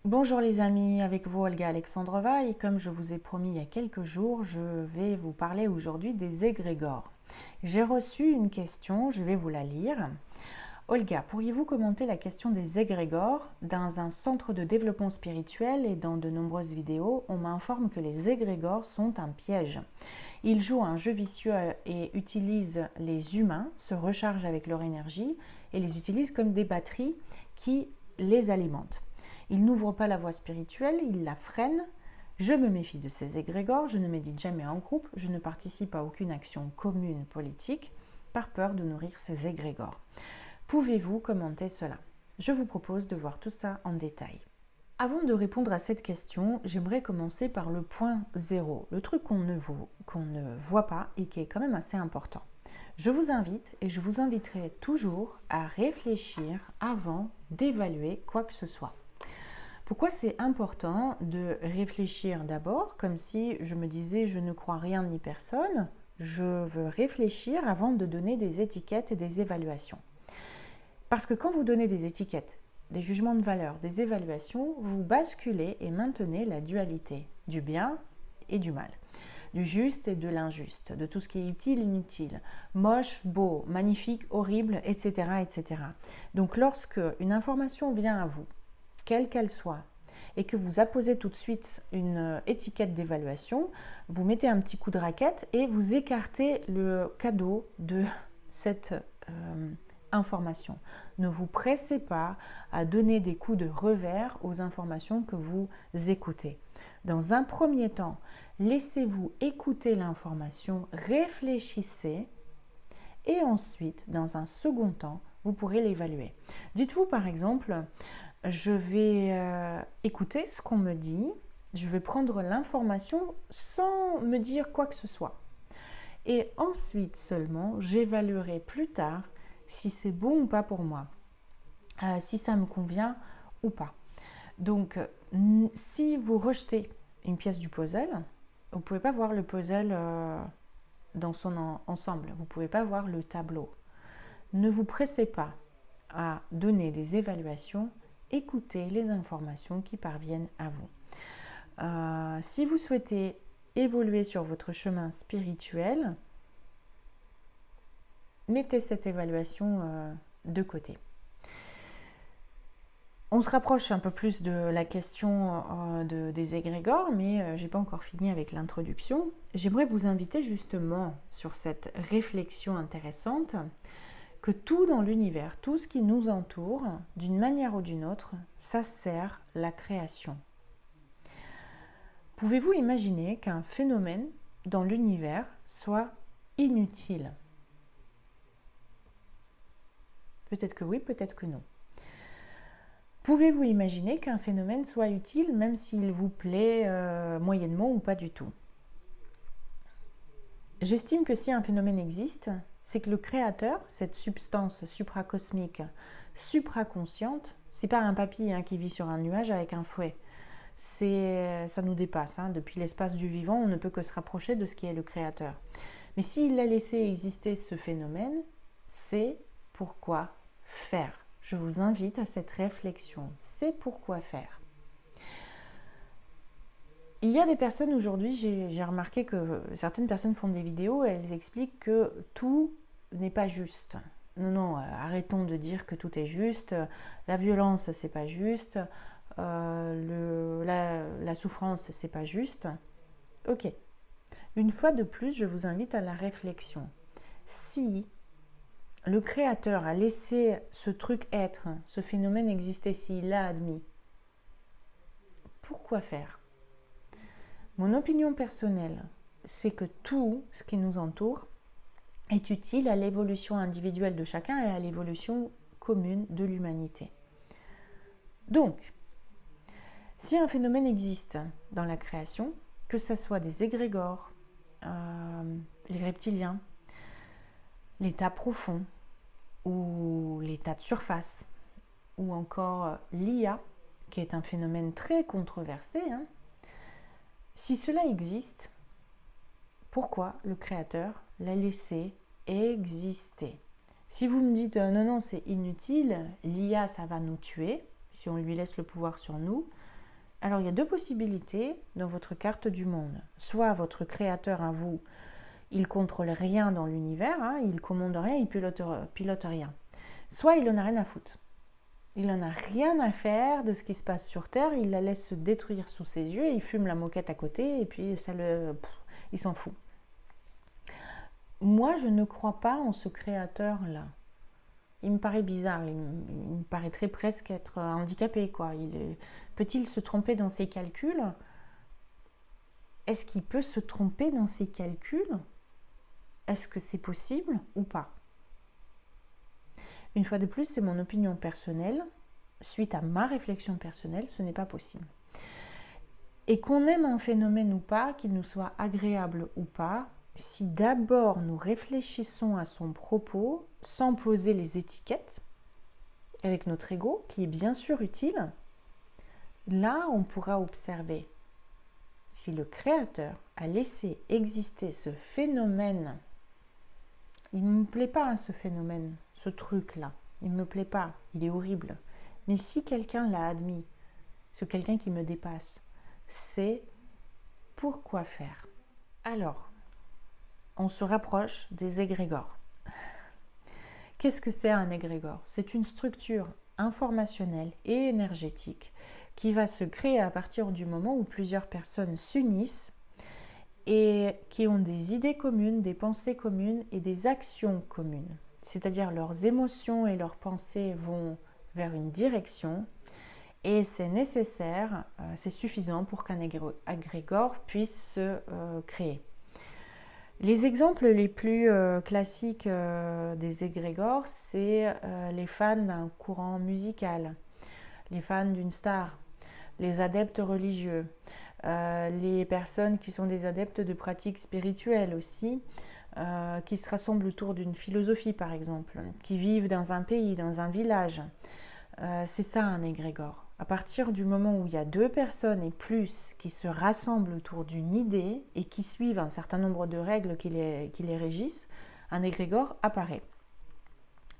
Bonjour les amis, avec vous Olga Alexandrova et comme je vous ai promis il y a quelques jours, je vais vous parler aujourd'hui des égrégores. J'ai reçu une question, je vais vous la lire. Olga, pourriez-vous commenter la question des égrégores? Dans un centre de développement spirituel et dans de nombreuses vidéos, on m'informe que les égrégores sont un piège. Ils jouent un jeu vicieux et utilisent les humains, se rechargent avec leur énergie et les utilisent comme des batteries qui les alimentent. Ils n'ouvrent pas la voie spirituelle, ils la freinent. Je me méfie de ces égrégores, je ne médite jamais en groupe, je ne participe à aucune action commune politique par peur de nourrir ces égrégores. Pouvez-vous commenter cela? Je vous propose de voir tout ça en détail. Avant de répondre à cette question, j'aimerais commencer par le point 0, le truc qu'on ne voit pas et qui est quand même assez important. Je vous invite et je vous inviterai toujours à réfléchir avant d'évaluer quoi que ce soit. Pourquoi c'est important de réfléchir d'abord, comme si je me disais je ne crois rien ni personne, je veux réfléchir avant de donner des étiquettes et des évaluations. Parce que quand vous donnez des étiquettes, des jugements de valeur, des évaluations, vous basculez et maintenez la dualité du bien et du mal, du juste et de l'injuste, de tout ce qui est utile, inutile, moche, beau, magnifique, horrible, etc., etc. Donc lorsque une information vient à vous, quelle qu'elle soit, et que vous apposez tout de suite une étiquette d'évaluation, vous mettez un petit coup de raquette et vous écartez le cadeau de cette information. Ne vous pressez pas à donner des coups de revers aux informations que vous écoutez. Dans un premier temps, laissez-vous écouter l'information, réfléchissez et ensuite, dans un second temps, vous pourrez l'évaluer. Dites-vous par exemple, je vais écouter ce qu'on me dit, je vais prendre l'information sans me dire quoi que ce soit. Et ensuite seulement, j'évaluerai plus tard si c'est bon ou pas pour moi, si ça me convient ou pas. Donc, si vous rejetez une pièce du puzzle, vous ne pouvez pas voir le puzzle dans son ensemble, vous ne pouvez pas voir le tableau. Ne vous pressez pas à donner des évaluations, écoutez les informations qui parviennent à vous. Si vous souhaitez évoluer sur votre chemin spirituel, mettez cette évaluation de côté. On se rapproche un peu plus de la question des égrégores, mais je n'ai pas encore fini avec l'introduction. J'aimerais vous inviter justement sur cette réflexion intéressante que tout dans l'univers, tout ce qui nous entoure, d'une manière ou d'une autre, ça sert la création. Pouvez-vous imaginer qu'un phénomène dans l'univers soit inutile? Peut-être que oui, peut-être que non. Pouvez-vous imaginer qu'un phénomène soit utile même s'il vous plaît moyennement ou pas du tout? J'estime que si un phénomène existe, c'est que le créateur, cette substance supracosmique, supraconsciente, c'est pas un papy qui vit sur un nuage avec un fouet. Ça nous dépasse. Depuis l'espace du vivant, on ne peut que se rapprocher de ce qui est le créateur. Mais s'il a laissé exister ce phénomène, c'est pourquoi faire. Je vous invite à cette réflexion. C'est pourquoi faire. Il y a des personnes aujourd'hui, j'ai remarqué que certaines personnes font des vidéos et elles expliquent que tout n'est pas juste. Non, arrêtons de dire que tout est juste. La violence, c'est pas juste. La souffrance, c'est pas juste. Ok. Une fois de plus, je vous invite à la réflexion. Si le créateur a laissé ce truc être, ce phénomène exister, s'il l'a admis, pourquoi faire? Mon opinion personnelle, c'est que tout ce qui nous entoure est utile à l'évolution individuelle de chacun et à l'évolution commune de l'humanité. Donc, si un phénomène existe dans la création, que ce soit des égrégores, les reptiliens, l'état profond ou l'état de surface, ou encore l'IA, qui est un phénomène très controversé, si cela existe, pourquoi le créateur l'a laissé exister? Si vous me dites non, c'est inutile, l'IA, ça va nous tuer, si on lui laisse le pouvoir sur nous, Alors, il y a deux possibilités dans votre carte du monde. Soit votre créateur à vous, il contrôle rien dans l'univers, hein, il commande rien, il pilote rien. Soit il en a rien à foutre. Il n'en a rien à faire de ce qui se passe sur Terre, il la laisse se détruire sous ses yeux, il fume la moquette à côté et puis il s'en fout. Moi, je ne crois pas en ce créateur-là. Il me paraît bizarre, il me paraîtrait presque être handicapé, quoi. Peut-il se tromper dans ses calculs? Est-ce qu'il peut se tromper dans ses calculs? Est-ce que c'est possible ou pas? Une fois de plus, c'est mon opinion personnelle. Suite à ma réflexion personnelle, ce n'est pas possible. Et qu'on aime un phénomène ou pas, qu'il nous soit agréable ou pas, si d'abord nous réfléchissons à son propos sans poser les étiquettes, avec notre ego, qui est bien sûr utile, là on pourra observer si le créateur a laissé exister ce phénomène. Il ne me plaît pas ce phénomène, ce truc-là, il ne me plaît pas, il est horrible. Mais si quelqu'un l'a admis, c'est quelqu'un qui me dépasse, c'est pourquoi faire. Alors, on se rapproche des égrégores. Qu'est-ce que c'est un égrégore? C'est une structure informationnelle et énergétique qui va se créer à partir du moment où plusieurs personnes s'unissent et qui ont des idées communes, des pensées communes et des actions communes. C'est-à-dire leurs émotions et leurs pensées vont vers une direction et c'est nécessaire, c'est suffisant pour qu'un égrégore puisse se créer. Les exemples les plus classiques des égrégores, c'est les fans d'un courant musical, les fans d'une star, les adeptes religieux, les personnes qui sont des adeptes de pratiques spirituelles aussi, qui se rassemblent autour d'une philosophie par exemple, qui vivent dans un pays, dans un village. C'est ça un égrégore. À partir du moment où il y a deux personnes et plus qui se rassemblent autour d'une idée et qui suivent un certain nombre de règles qui les régissent, un égrégore apparaît.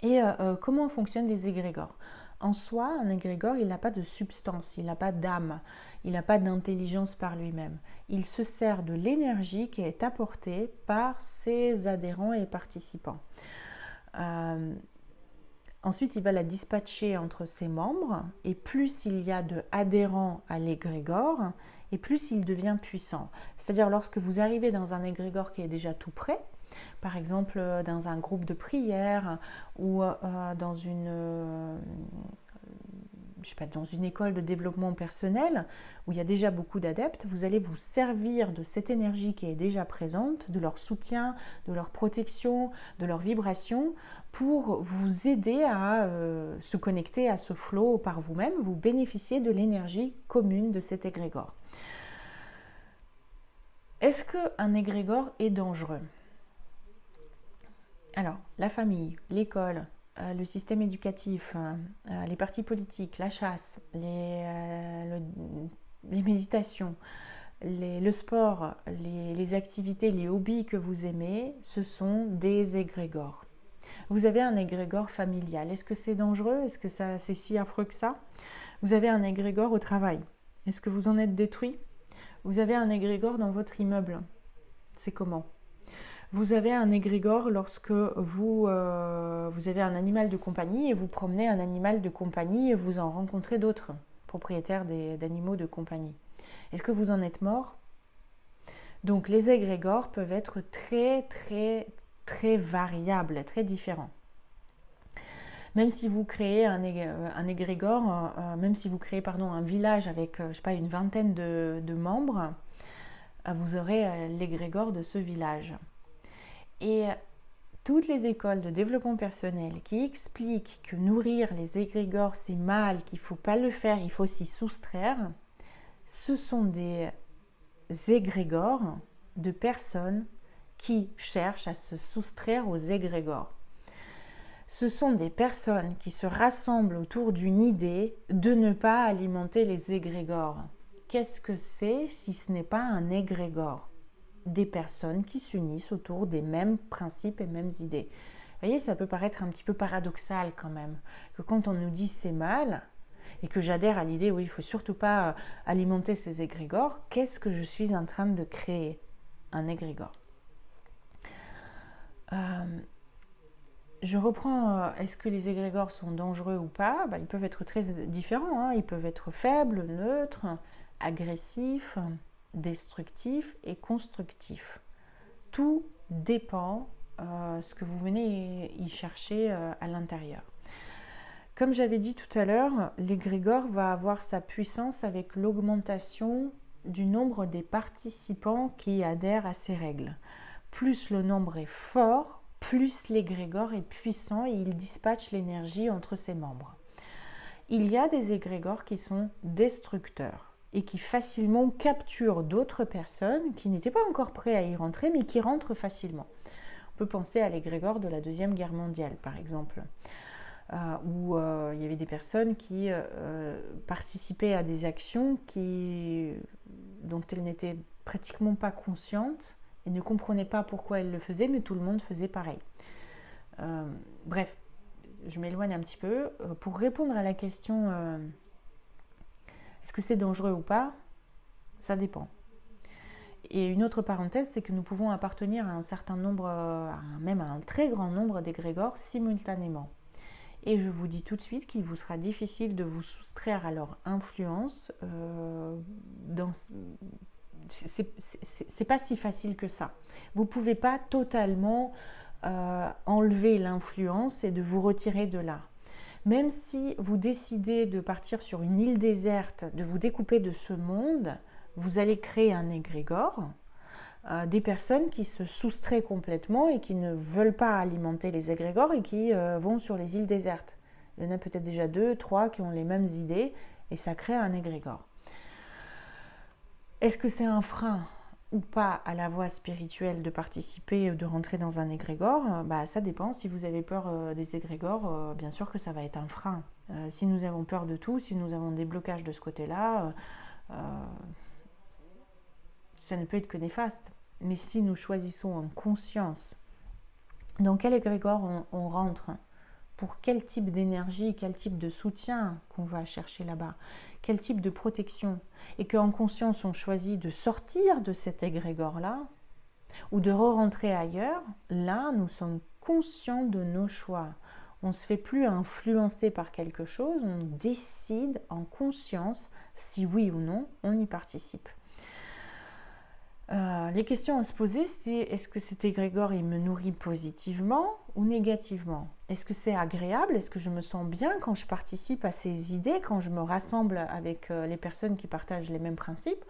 Et comment fonctionnent les égrégores? En soi, un égrégore, il n'a pas de substance, il n'a pas d'âme, il n'a pas d'intelligence par lui-même. Il se sert de l'énergie qui est apportée par ses adhérents et participants. Ensuite, il va la dispatcher entre ses membres et plus il y a d'adhérents à l'égrégore et plus il devient puissant. C'est-à-dire lorsque vous arrivez dans un égrégore qui est déjà tout prêt, par exemple dans un groupe de prière ou dans dans une école de développement personnel où il y a déjà beaucoup d'adeptes, vous allez vous servir de cette énergie qui est déjà présente, de leur soutien, de leur protection, de leur vibration pour vous aider à se connecter à ce flow par vous-même, vous bénéficiez de l'énergie commune de cet égrégore. Est-ce qu'un égrégore est dangereux? Alors, la famille, l'école, le système éducatif, les partis politiques, la chasse, les méditations, le sport, les activités, les hobbies que vous aimez, ce sont des égrégores. Vous avez un égrégore familial. Est-ce que c'est dangereux? Est-ce que c'est si affreux que ça? Vous avez un égrégore au travail. Est-ce que vous en êtes détruit? Vous avez un égrégore dans votre immeuble. C'est comment? Vous avez un égrégore lorsque vous avez un animal de compagnie et vous promenez un animal de compagnie et vous en rencontrez d'autres propriétaires d'animaux de compagnie. Est-ce que vous en êtes mort? Donc les égrégores peuvent être très très très variables, très différents. Même si vous créez un égrégore, même si vous créez un village avec je sais pas, une vingtaine de membres, vous aurez l'égrégore de ce village. Et toutes les écoles de développement personnel qui expliquent que nourrir les égrégores c'est mal, qu'il ne faut pas le faire, il faut s'y soustraire, ce sont des égrégores de personnes qui cherchent à se soustraire aux égrégores. Ce sont des personnes qui se rassemblent autour d'une idée de ne pas alimenter les égrégores. Qu'est-ce que c'est si ce n'est pas un égrégore? Des personnes qui s'unissent autour des mêmes principes et mêmes idées. Vous voyez, ça peut paraître un petit peu paradoxal quand même, que quand on nous dit c'est mal, et que j'adhère à l'idée, oui, il ne faut surtout pas alimenter ces égrégores, qu'est-ce que je suis en train de créer? Un égrégore. Je reprends, est-ce que les égrégores sont dangereux ou pas? Ils peuvent être très différents, hein. Ils peuvent être faibles, neutres, agressifs, destructifs et constructifs. Tout dépend ce que vous venez y chercher à l'intérieur. Comme j'avais dit tout à l'heure, l'égrégore va avoir sa puissance avec l'augmentation du nombre des participants qui adhèrent à ces règles. Plus le nombre est fort, plus l'égrégore est puissant et il dispatche l'énergie entre ses membres. Il y a des égrégores qui sont destructeurs et qui facilement capturent d'autres personnes qui n'étaient pas encore prêtes à y rentrer, mais qui rentrent facilement. On peut penser à l'égrégore de la Deuxième Guerre mondiale, par exemple, où il y avait des personnes qui participaient à des actions dont elles n'étaient pratiquement pas conscientes et ne comprenaient pas pourquoi elles le faisaient, mais tout le monde faisait pareil. Bref, je m'éloigne un petit peu. Pour répondre à la question est-ce que c'est dangereux ou pas, ça dépend. Et une autre parenthèse, c'est que nous pouvons appartenir à un certain nombre, même à un très grand nombre d'égrégores simultanément. Et je vous dis tout de suite qu'il vous sera difficile de vous soustraire à leur influence. C'est pas si facile que ça. Vous ne pouvez pas totalement enlever l'influence et de vous retirer de là. Même si vous décidez de partir sur une île déserte, de vous découper de ce monde, vous allez créer un égrégore, des personnes qui se soustraient complètement et qui ne veulent pas alimenter les égrégores et qui vont sur les îles désertes. Il y en a peut-être déjà 2, 3 qui ont les mêmes idées et ça crée un égrégore. Est-ce que c'est un frein ou pas à la voie spirituelle de participer ou de rentrer dans un égrégore? Ça dépend. Si vous avez peur des égrégores, bien sûr que ça va être un frein. Si nous avons peur de tout, si nous avons des blocages de ce côté-là, ça ne peut être que néfaste. Mais si nous choisissons en conscience dans quel égrégore on rentre, pour quel type d'énergie, quel type de soutien qu'on va chercher là-bas, quel type de protection, et qu'en conscience on choisit de sortir de cet égrégore-là, ou de re-rentrer ailleurs, là nous sommes conscients de nos choix. On ne se fait plus influencer par quelque chose, on décide en conscience si oui ou non on y participe. Les questions à se poser, c'est est-ce que cet égrégore il me nourrit positivement ou négativement? Est-ce que c'est agréable? Est-ce que je me sens bien quand je participe à ces idées, quand je me rassemble avec les personnes qui partagent les mêmes principes?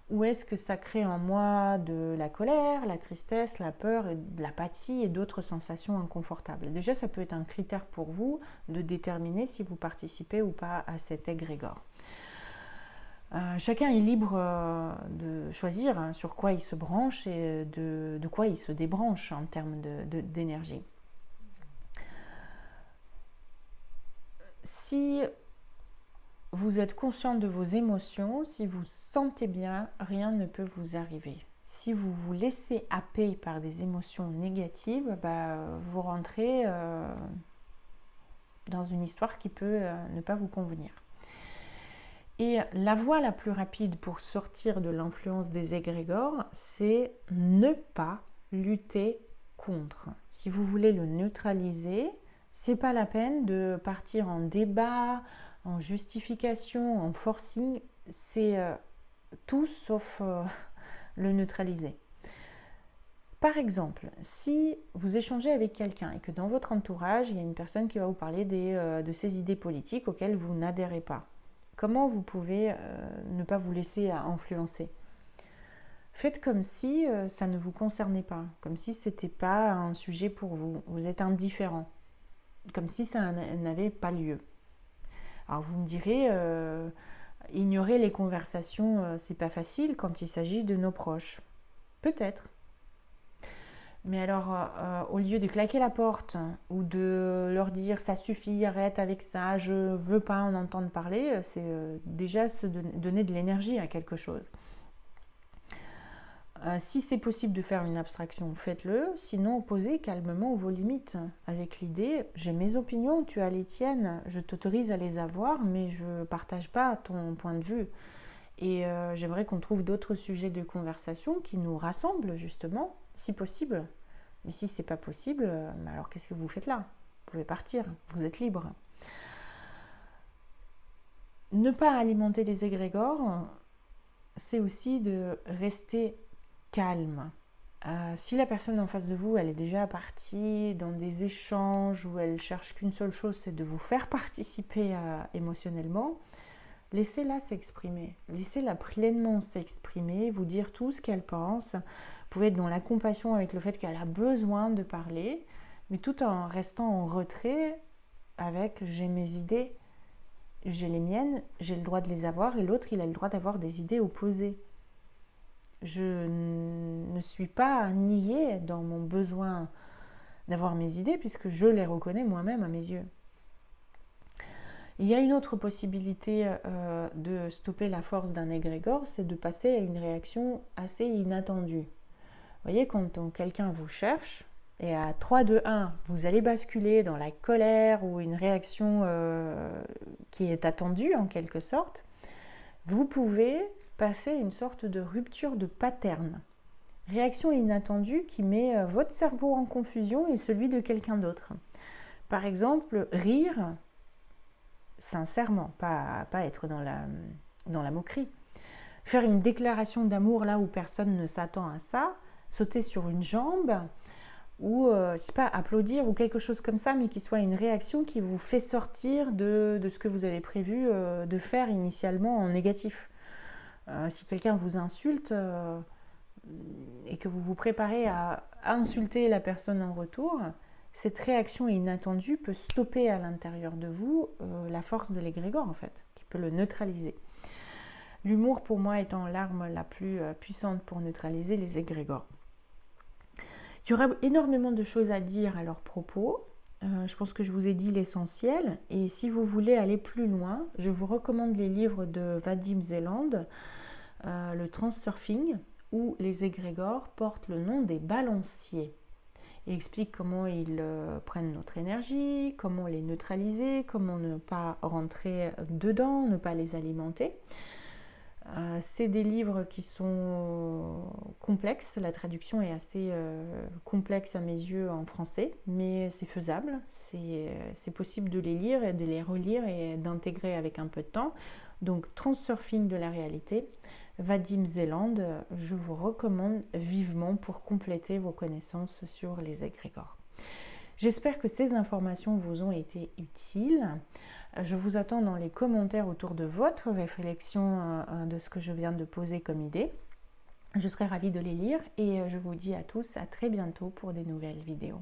Ou est-ce que ça crée en moi de la colère, la tristesse, la peur, et de l'apathie et d'autres sensations inconfortables? Déjà, ça peut être un critère pour vous de déterminer si vous participez ou pas à cet égrégore. Chacun est libre de choisir sur quoi il se branche et de quoi il se débranche en termes d'énergie. Si vous êtes conscient de vos émotions, si vous sentez bien, rien ne peut vous arriver. Si vous vous laissez happer par des émotions négatives, vous rentrez dans une histoire qui peut ne pas vous convenir. Et la voie la plus rapide pour sortir de l'influence des égrégores, c'est ne pas lutter contre. Si vous voulez le neutraliser, c'est pas la peine de partir en débat, en justification, en forcing. C'est tout sauf le neutraliser. Par exemple, si vous échangez avec quelqu'un et que dans votre entourage, il y a une personne qui va vous parler de ses idées politiques auxquelles vous n'adhérez pas, comment vous pouvez ne pas vous laisser influencer? Faites comme si ça ne vous concernait pas, comme si ce n'était pas un sujet pour vous. Vous êtes indifférent, comme si ça n'avait pas lieu. Alors vous me direz, ignorer les conversations, c'est pas facile quand il s'agit de nos proches. Peut-être. Mais alors, au lieu de claquer la porte ou de leur dire ça suffit, arrête avec ça, je veux pas en entendre parler, c'est déjà se donner de l'énergie à quelque chose. Si c'est possible de faire une abstraction, faites-le. Sinon, posez calmement vos limites avec l'idée « j'ai mes opinions, tu as les tiennes, je t'autorise à les avoir, mais je ne partage pas ton point de vue. Et j'aimerais qu'on trouve d'autres sujets de conversation qui nous rassemblent, justement, si possible. Mais si ce n'est pas possible, alors qu'est-ce que vous faites là? Vous pouvez partir, vous êtes libre. » Ne pas alimenter les égrégores, c'est aussi de rester calme. Si la personne en face de vous, elle est déjà partie dans des échanges où elle cherche qu'une seule chose, c'est de vous faire participer émotionnellement, laissez-la s'exprimer. Laissez-la pleinement s'exprimer, vous dire tout ce qu'elle pense. Vous pouvez être dans la compassion avec le fait qu'elle a besoin de parler, mais tout en restant en retrait avec « j'ai mes idées ». J'ai les miennes, j'ai le droit de les avoir et l'autre, il a le droit d'avoir des idées opposées. Je ne suis pas niée dans mon besoin d'avoir mes idées puisque je les reconnais moi-même à mes yeux. Il y a une autre possibilité de stopper la force d'un égrégore, c'est de passer à une réaction assez inattendue. Vous voyez, quand quelqu'un vous cherche, et à 3, 2, 1, vous allez basculer dans la colère ou une réaction qui est attendue en quelque sorte, vous pouvez passer une sorte de rupture de pattern. Réaction inattendue qui met votre cerveau en confusion et celui de quelqu'un d'autre. Par exemple, rire sincèrement, pas être dans la moquerie. Faire une déclaration d'amour là où personne ne s'attend à ça, sauter sur une jambe, ou je sais pas, applaudir ou quelque chose comme ça, mais qui soit une réaction qui vous fait sortir de ce que vous avez prévu de faire initialement en négatif. Si quelqu'un vous insulte et que vous vous préparez à insulter la personne en retour, cette réaction inattendue peut stopper à l'intérieur de vous la force de l'égrégore en fait, qui peut le neutraliser. L'humour pour moi étant l'arme la plus puissante pour neutraliser les égrégores. Il y aura énormément de choses à dire à leur propos. Je pense que je vous ai dit l'essentiel. Et si vous voulez aller plus loin, je vous recommande les livres de Vadim Zeland, le Transurfing, où les égrégores portent le nom des balanciers. Il explique comment ils prennent notre énergie, comment les neutraliser, comment ne pas rentrer dedans, ne pas les alimenter. C'est des livres qui sont complexes, la traduction est assez complexe à mes yeux en français, mais c'est faisable, c'est possible de les lire et de les relire et d'intégrer avec un peu de temps. Donc Transurfing de la réalité, Vadim Zeland, je vous recommande vivement pour compléter vos connaissances sur les égrégores. J'espère que ces informations vous ont été utiles. Je vous attends dans les commentaires autour de votre réflexion de ce que je viens de poser comme idée. Je serai ravie de les lire et je vous dis à tous à très bientôt pour des nouvelles vidéos.